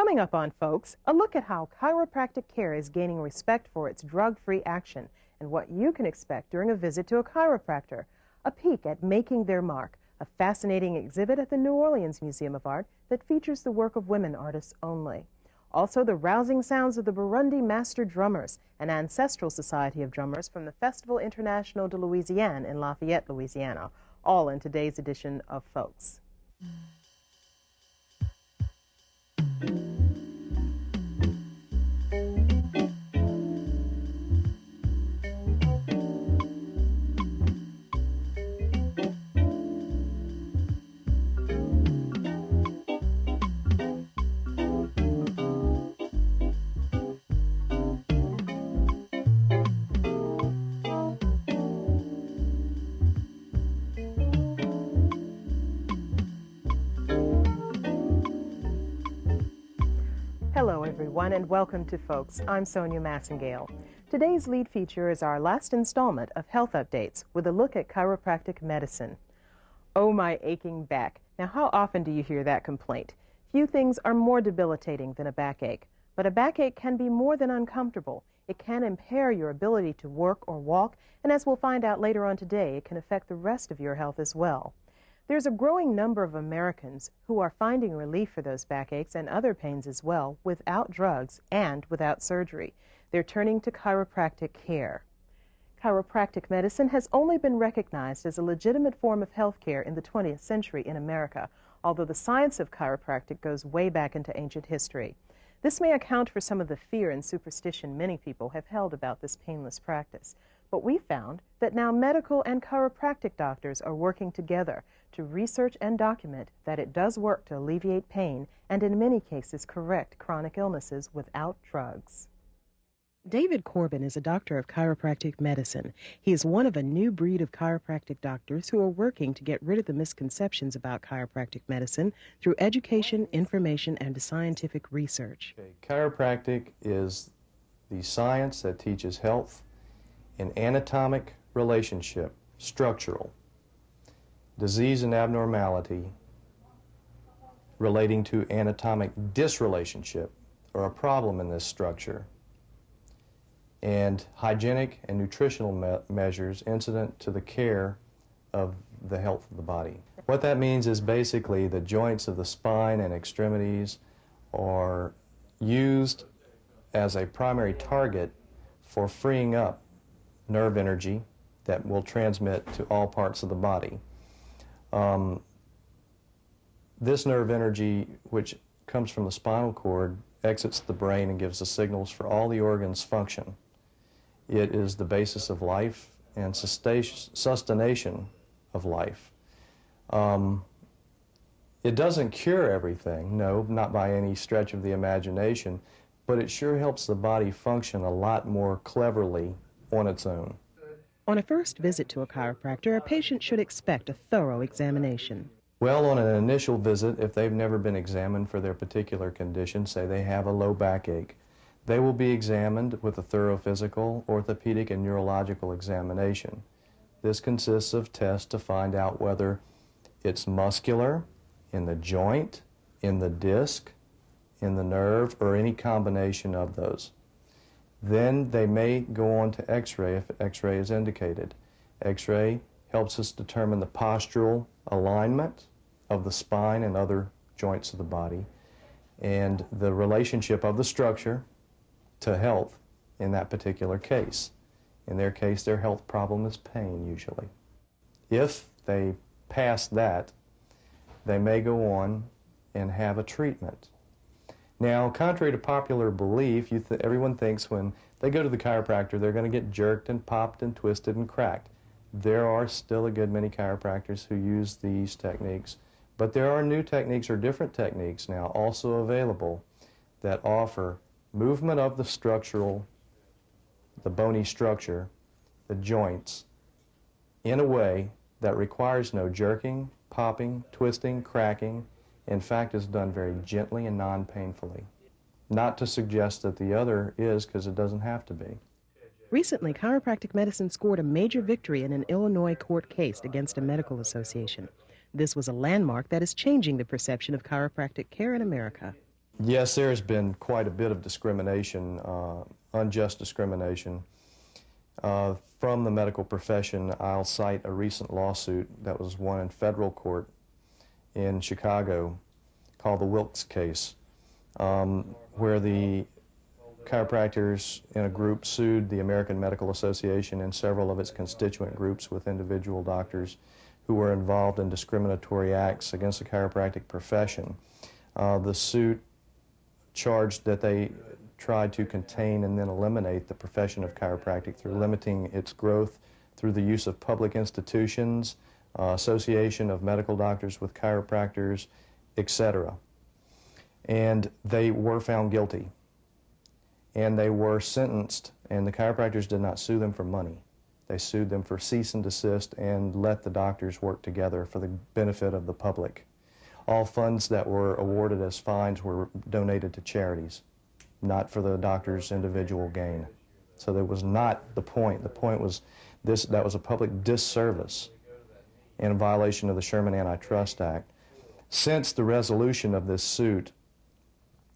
Coming up on Folks, a look at how chiropractic care is gaining respect for its drug-free action and what you can expect during a visit to a chiropractor. A peek at Making Their Mark, a fascinating exhibit at the New Orleans Museum of Art that features the work of women artists only. Also, the rousing sounds of the Burundi Master Drummers, an ancestral society of drummers from the Festival International de Louisiane in Lafayette, Louisiana, all in today's edition of Folks. Hello everyone and welcome to Folks. I'm Sonya Masingale. Today's lead feature is our last installment of Health Updates with a look at chiropractic medicine. Oh, my aching back. Now, how often do you hear that complaint? Few things are more debilitating than a backache, but a backache can be more than uncomfortable. It can impair your ability to work or walk, and as we'll find out later on today, it can affect the rest of your health as well. There's a growing number of Americans who are finding relief for those backaches and other pains as well without drugs and without surgery. They're turning to chiropractic care. Chiropractic medicine has only been recognized as a legitimate form of health care in the 20th century in America, although the science of chiropractic goes way back into ancient history. This may account for some of the fear and superstition many people have held about this painless practice. But we found that now medical and chiropractic doctors are working together to research and document that it does work to alleviate pain and in many cases correct chronic illnesses without drugs. David Corbin is a doctor of chiropractic medicine. He is one of a new breed of chiropractic doctors who are working to get rid of the misconceptions about chiropractic medicine through education, information, and scientific research. Chiropractic is the science that teaches health in anatomic relationship, structural, disease and abnormality relating to anatomic disrelationship or a problem in this structure, and hygienic and nutritional measures incident to the care of the health of the body. What that means is basically the joints of the spine and extremities are used as a primary target for freeing up nerve energy that will transmit to all parts of the body. This nerve energy, which comes from the spinal cord, exits the brain and gives the signals for all the organs function. It is the basis of life and sustentation of life. It doesn't cure everything, no, not by any stretch of the imagination, but it sure helps the body function a lot more cleverly on its own. On a first visit to a chiropractor, a patient should expect a thorough examination. Well, on an initial visit, if they've never been examined for their particular condition, say they have a low backache, they will be examined with a thorough physical, orthopedic, and neurological examination. This consists of tests to find out whether it's muscular, in the joint, in the disc, in the nerve, or any combination of those. Then they may go on to X-ray if X-ray is indicated. X-ray helps us determine the postural alignment of the spine and other joints of the body and the relationship of the structure to health in that particular case. In their case, their health problem is pain usually. If they pass that, they may go on and have a treatment. Now, contrary to popular belief, everyone thinks when they go to the chiropractor, they're going to get jerked and popped and twisted and cracked. There are still a good many chiropractors who use these techniques, but there are new techniques or different techniques now also available that offer movement of the bony structure, the joints, in a way that requires no jerking, popping, twisting, cracking. In fact, is done very gently and non-painfully. Not to suggest that the other is, because it doesn't have to be. Recently, chiropractic medicine scored a major victory in an Illinois court case against a medical association. This was a landmark that is changing the perception of chiropractic care in America. Yes, there has been quite a bit of discrimination, unjust discrimination. From the medical profession, I'll cite a recent lawsuit that was won in federal court in Chicago called the Wilkes Case, where the chiropractors in a group sued the American Medical Association and several of its constituent groups with individual doctors who were involved in discriminatory acts against the chiropractic profession. The suit charged that they tried to contain and then eliminate the profession of chiropractic through limiting its growth through the use of public institutions, association of medical doctors with chiropractors, etc. And they were found guilty. And they were sentenced, and the chiropractors did not sue them for money. They sued them for cease and desist and let the doctors work together for the benefit of the public. All funds that were awarded as fines were donated to charities, not for the doctor's individual gain. So that was not the point. The point was that was a public disservice and a violation of the Sherman Antitrust Act. Since the resolution of this suit,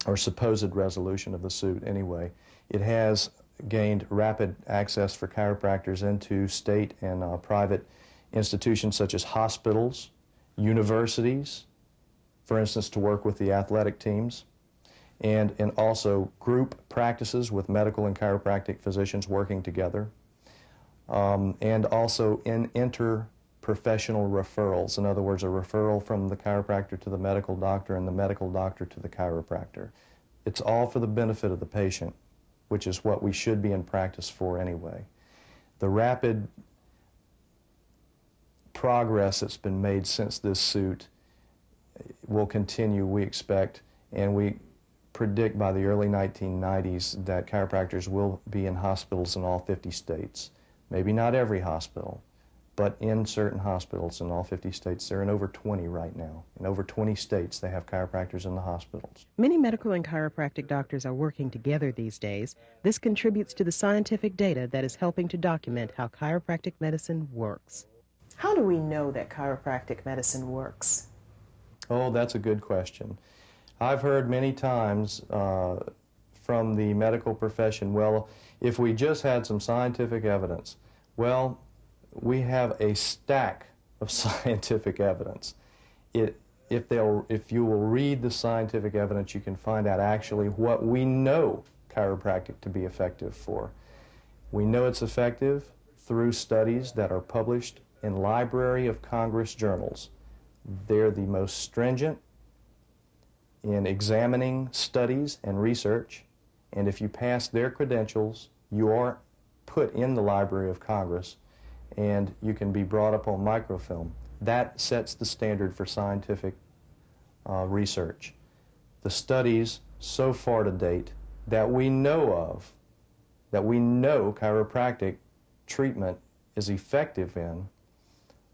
or supposed resolution of the suit anyway, it has gained rapid access for chiropractors into state and private institutions such as hospitals, universities, for instance, to work with the athletic teams, and also group practices with medical and chiropractic physicians working together, and also in interprofessional referrals. In other words, a referral from the chiropractor to the medical doctor and the medical doctor to the chiropractor. It's all for the benefit of the patient, which is what we should be in practice for anyway. The rapid progress that's been made since this suit will continue, we expect, and we predict by the early 1990s that chiropractors will be in hospitals in all 50 states. Maybe not every hospital, but in certain hospitals in all 50 states. They're in over 20 right now. In over 20 states, they have chiropractors in the hospitals. Many medical and chiropractic doctors are working together these days. This contributes to the scientific data that is helping to document how chiropractic medicine works. How do we know that chiropractic medicine works? Oh, that's a good question. I've heard many times from the medical profession, well, if we just had some scientific evidence. Well, we have a stack of scientific evidence. If you will read the scientific evidence, you can find out actually what we know chiropractic to be effective for. We know it's effective through studies that are published in Library of Congress journals. They're the most stringent in examining studies and research, and if you pass their credentials, you are put in the Library of Congress and you can be brought up on microfilm. That sets the standard for scientific research. The studies so far to date that we know of, that we know chiropractic treatment is effective in,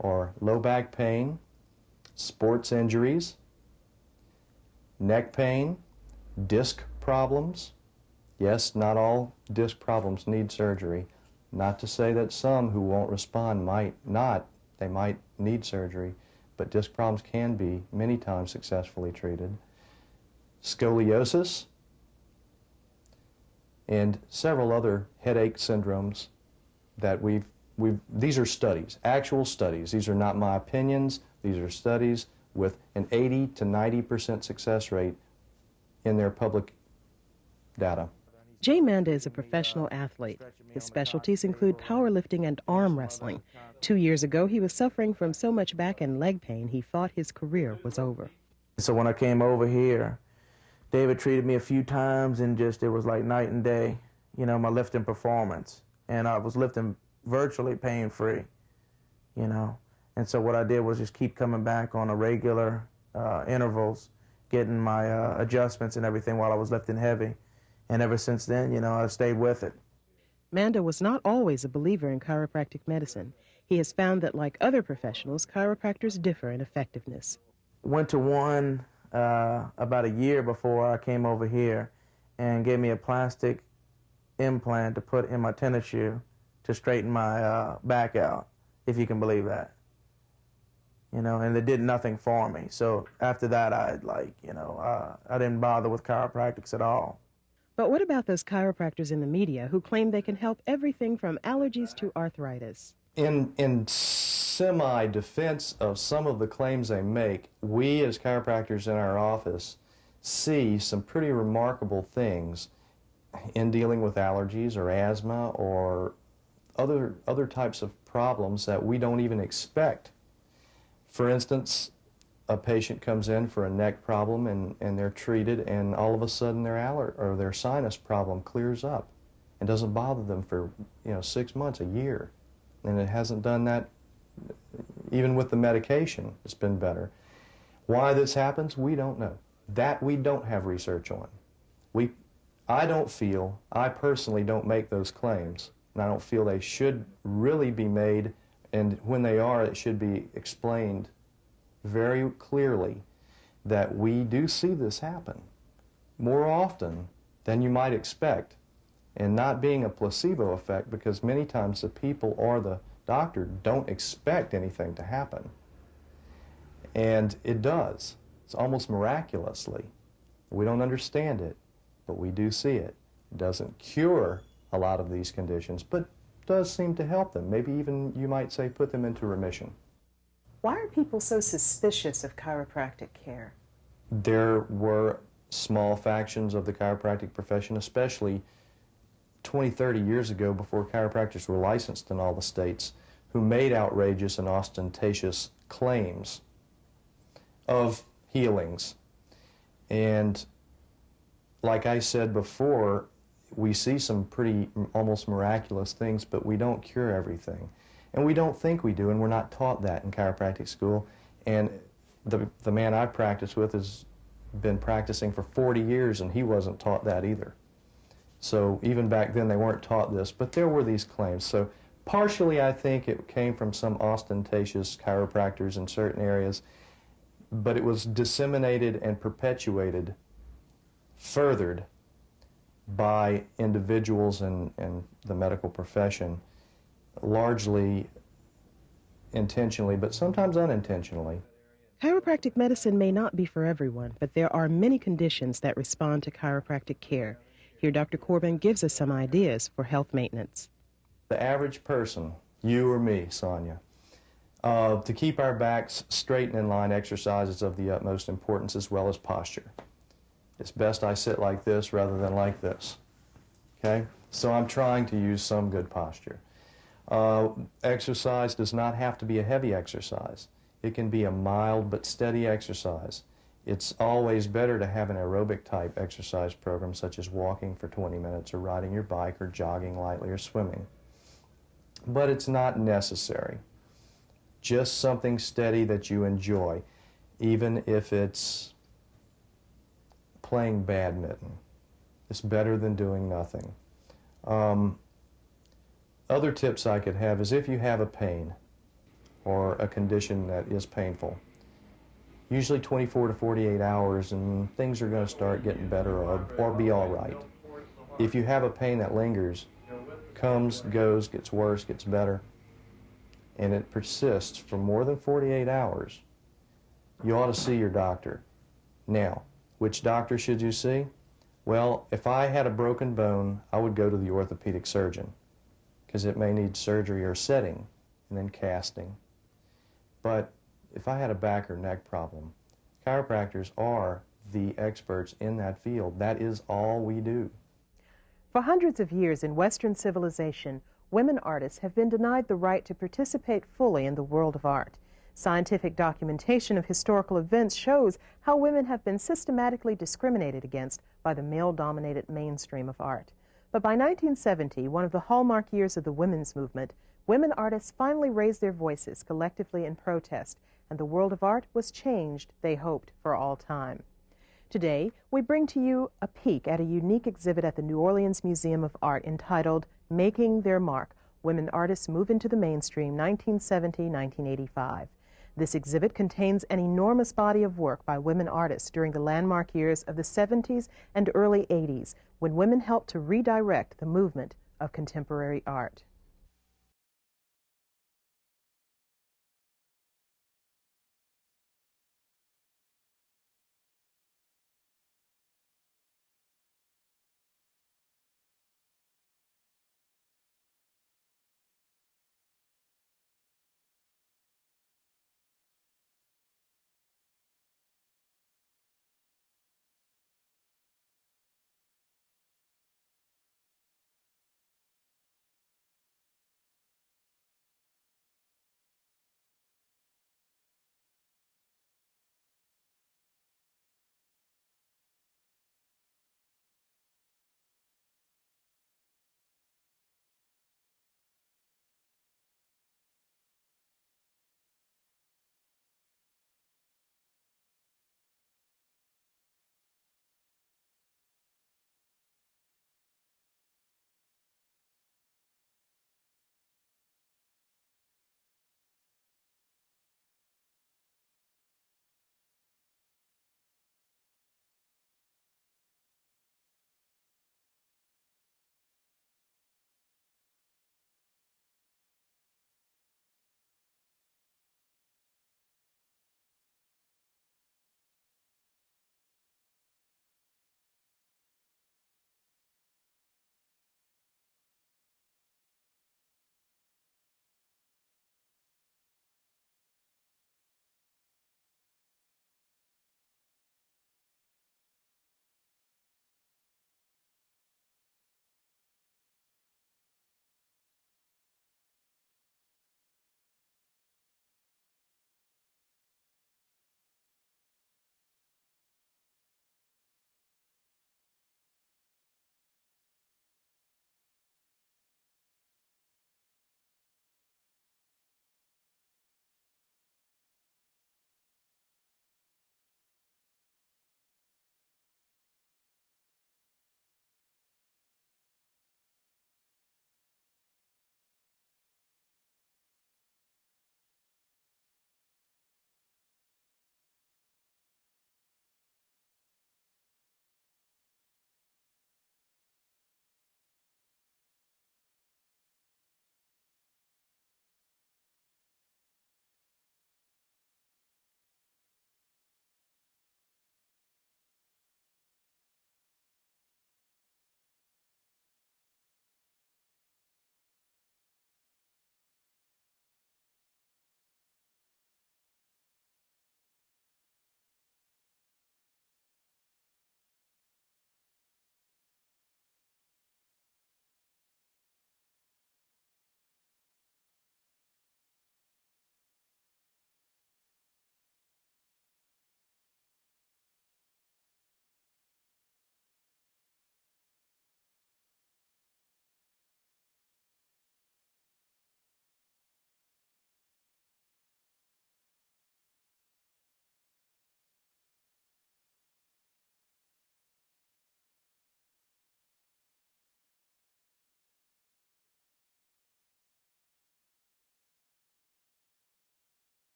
are low back pain, sports injuries, neck pain, disc problems. Yes, not all disc problems need surgery. Not to say that some who won't respond might not. They might need surgery, but disc problems can be many times successfully treated. Scoliosis and several other headache syndromes that these are studies, actual studies. These are not my opinions. These are studies with an 80 to 90% success rate in their public data. Jay Manda is a professional athlete. His specialties include powerlifting and arm wrestling. 2 years ago, he was suffering from so much back and leg pain, he thought his career was over. So when I came over here, David treated me a few times and it was like night and day, you know, my lifting performance. And I was lifting virtually pain-free, you know. And so what I did was just keep coming back on a regular intervals, getting my adjustments and everything while I was lifting heavy. And ever since then, you know, I've stayed with it. Manda was not always a believer in chiropractic medicine. He has found that, like other professionals, chiropractors differ in effectiveness. Went to one about a year before I came over here and gave me a plastic implant to put in my tennis shoe to straighten my back out, if you can believe that. you know, and it did nothing for me. So after that, I didn't bother with chiropractics at all. But what about those chiropractors in the media who claim they can help everything from allergies to arthritis? In semi-defense of some of the claims they make, we as chiropractors in our office see some pretty remarkable things in dealing with allergies or asthma or other types of problems that we don't even expect. For instance, a patient comes in for a neck problem and they're treated, and all of a sudden their sinus problem clears up and doesn't bother them for 6 months, a year. And it hasn't done that even with the medication. It's been better. Why this happens, we don't know. That we don't have research on. I personally don't make those claims, and I don't feel they should really be made, and when they are, it should be explained very clearly that we do see this happen more often than you might expect, and not being a placebo effect, because many times the people or the doctor don't expect anything to happen. And it does. It's almost miraculously. We don't understand it, but we do see it. It doesn't cure a lot of these conditions, but does seem to help them. Maybe even, you might say, put them into remission. Why are people so suspicious of chiropractic care? There were small factions of the chiropractic profession, especially 20, 30 years ago, before chiropractors were licensed in all the states, who made outrageous and ostentatious claims of healings. And like I said before, we see some pretty almost miraculous things, but we don't cure everything. And we don't think we do, and we're not taught that in chiropractic school. And the man I practice with has been practicing for 40 years, and he wasn't taught that either. So even back then they weren't taught this, but there were these claims. So partially I think it came from some ostentatious chiropractors in certain areas, but it was disseminated and perpetuated, furthered by individuals in the medical profession, largely intentionally, but sometimes unintentionally. Chiropractic medicine may not be for everyone, but there are many conditions that respond to chiropractic care. Here, Dr. Corbin gives us some ideas for health maintenance. The average person, you or me, Sonya, to keep our backs straight and in line, exercise is of the utmost importance, as well as posture. It's best I sit like this rather than like this, okay? So I'm trying to use some good posture. Exercise does not have to be a heavy exercise. It can be a mild but steady exercise. It's always better to have an aerobic type exercise program, such as walking for 20 minutes or riding your bike or jogging lightly or swimming. But it's not necessary. Just something steady that you enjoy, even if it's playing badminton. It's better than doing nothing. Other tips I could have is, if you have a pain or a condition that is painful, usually 24 to 48 hours and things are going to start getting better or be all right. If you have a pain that lingers, comes, goes, gets worse, gets better, and it persists for more than 48 hours, you ought to see your doctor. Now, which doctor should you see? Well, if I had a broken bone, I would go to the orthopedic surgeon, because it may need surgery or setting and then casting. But if I had a back or neck problem, chiropractors are the experts in that field. That is all we do. For hundreds of years in Western civilization, women artists have been denied the right to participate fully in the world of art. Scientific documentation of historical events shows how women have been systematically discriminated against by the male-dominated mainstream of art. But by 1970, one of the hallmark years of the women's movement, women artists finally raised their voices collectively in protest, and the world of art was changed, they hoped, for all time. Today, we bring to you a peek at a unique exhibit at the New Orleans Museum of Art entitled Making Their Mark, Women Artists Move into the Mainstream, 1970-1985. This exhibit contains an enormous body of work by women artists during the landmark years of the 70s and early 80s, when women helped to redirect the movement of contemporary art.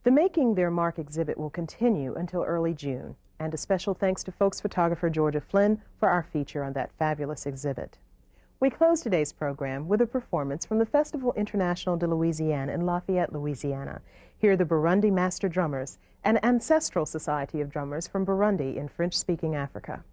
The Making Their Mark exhibit will continue until early June, and a special thanks to Folks photographer Georgia Flynn for our feature on that fabulous exhibit. We close today's program with a performance from the Festival International de Louisiane in Lafayette, Louisiana. Hear the Burundi Master Drummers, an ancestral society of drummers from Burundi in French-speaking Africa.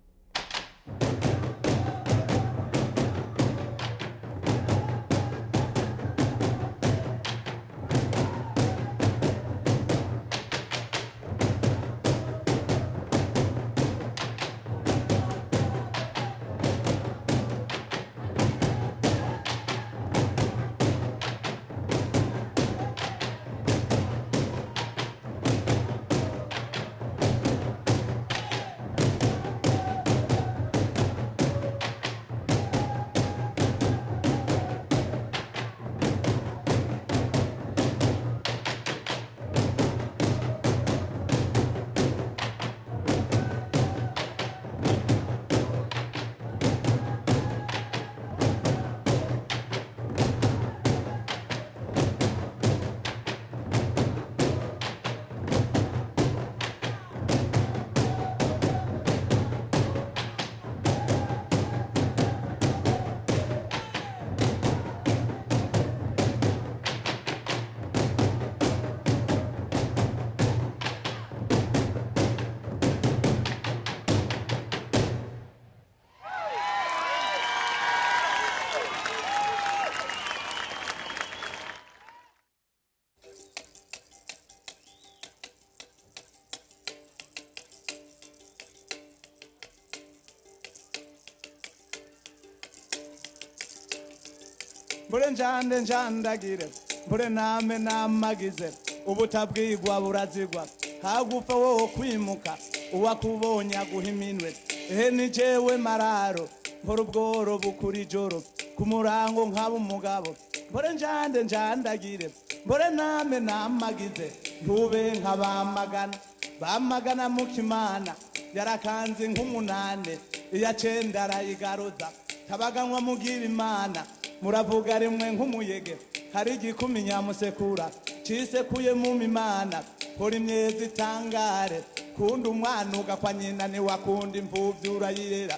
Bure njande njandagire bure name namagize ubutabwigwa burazigwa hagufa wo kwimuka uwakubonye aguhiminwe ehe ni jewe mararo mpora ubworo bukuri joro kumurango nkaba umugabo bure njande njandagire bure name namagize ntube nkabamagana bamagana mukimana yarakanze nk'umunane iya cenda arayigaruza tabaganwa mugira imana muravuga rimwe nk'umuyege hari igikumi nyamusekura cisekuye mu mimana hora imyezi itangare kunda umwana ugakwa nyina niwakunda imfuvyi urayirera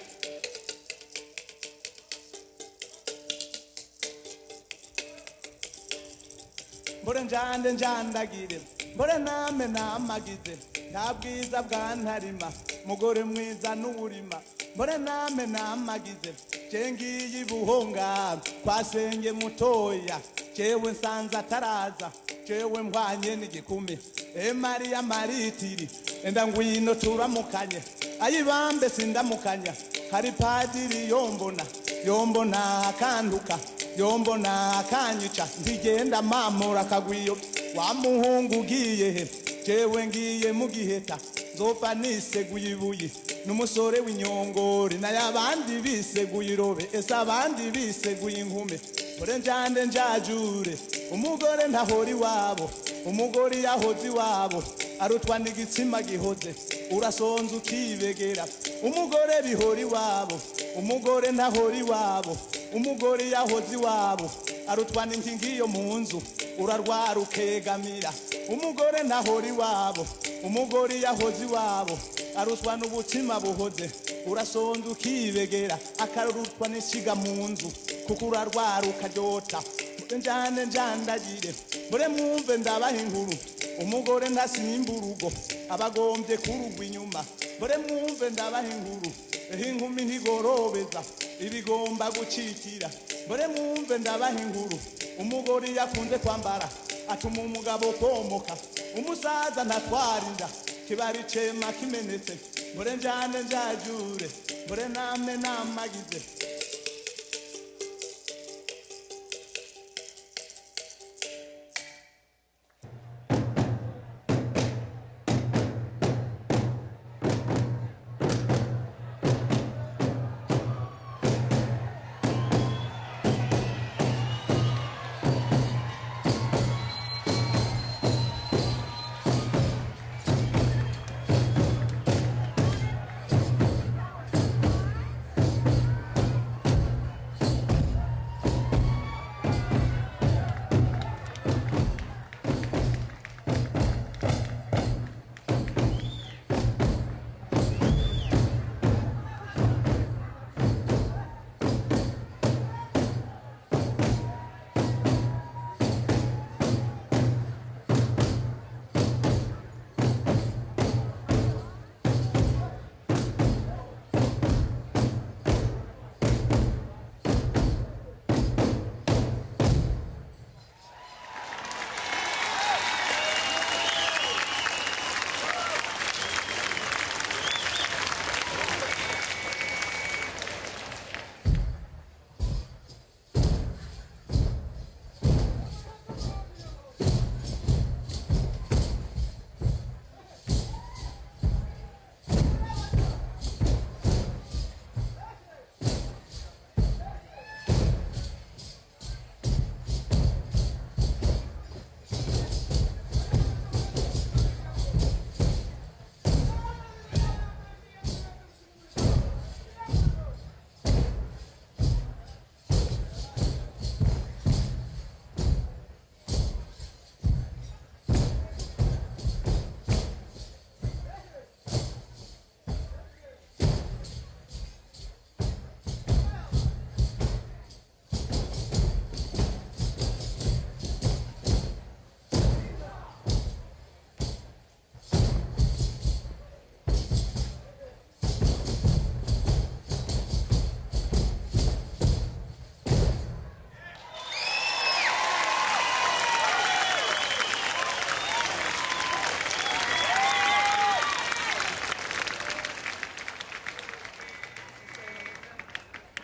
mbore njande njandagire mbore name namagize nta bwiza bwa ntarima mugore mwiza n'uburima mbore name namagize cengiye buhonga kwasenge mutoya cewe nsanza taraza cewe mpwanye n'igikumi Maria maritiri enda ngwino turamukanye ayibambe sindamukanya hari padiri yombona akanduka yombona akanyica ndigenda mamura kagwiyo wa muhungu ugiye he cewe ngiye mu giheta nzopfa niseguye ibuye n'umusore w'inyongori n'ayabandi biseguye irobe ese abandi biseguye inkume ore njande njajure umugore ntahori wabo umugore yahoze iwabo arutwa n'igitsima gihoze urasonza ukibegera umugore bihori wabo umugore ntahori wabo umugore yahoze iwabo arutwa n'inkingiyo mu nzu urarwara ukegamira umugore ntahori wabo umugore yahoze iwabo arutwa n'ubutima buhoze urasonza ukibegera akarutwa n'ishiga mu nzu kuko urarwara ukaryota njane njandagire mbure mwumve ndabaha inkuru umugore ntasimba urugo abagombye kurugwa inyuma mbure mwumve ndabaha inkuru inkumi ntigorobeza ibigomba gucikira mbure mwumve ndabaha inkuru umugore yakunze kwambara atuma umugabo komoka umusaza ntatwara inda kibari cema kimenetse mbure njane njajure mbure name namagize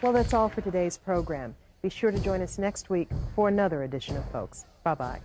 Well, that's all for today's program. Be sure to join us next week for another edition of Folks. Bye-bye.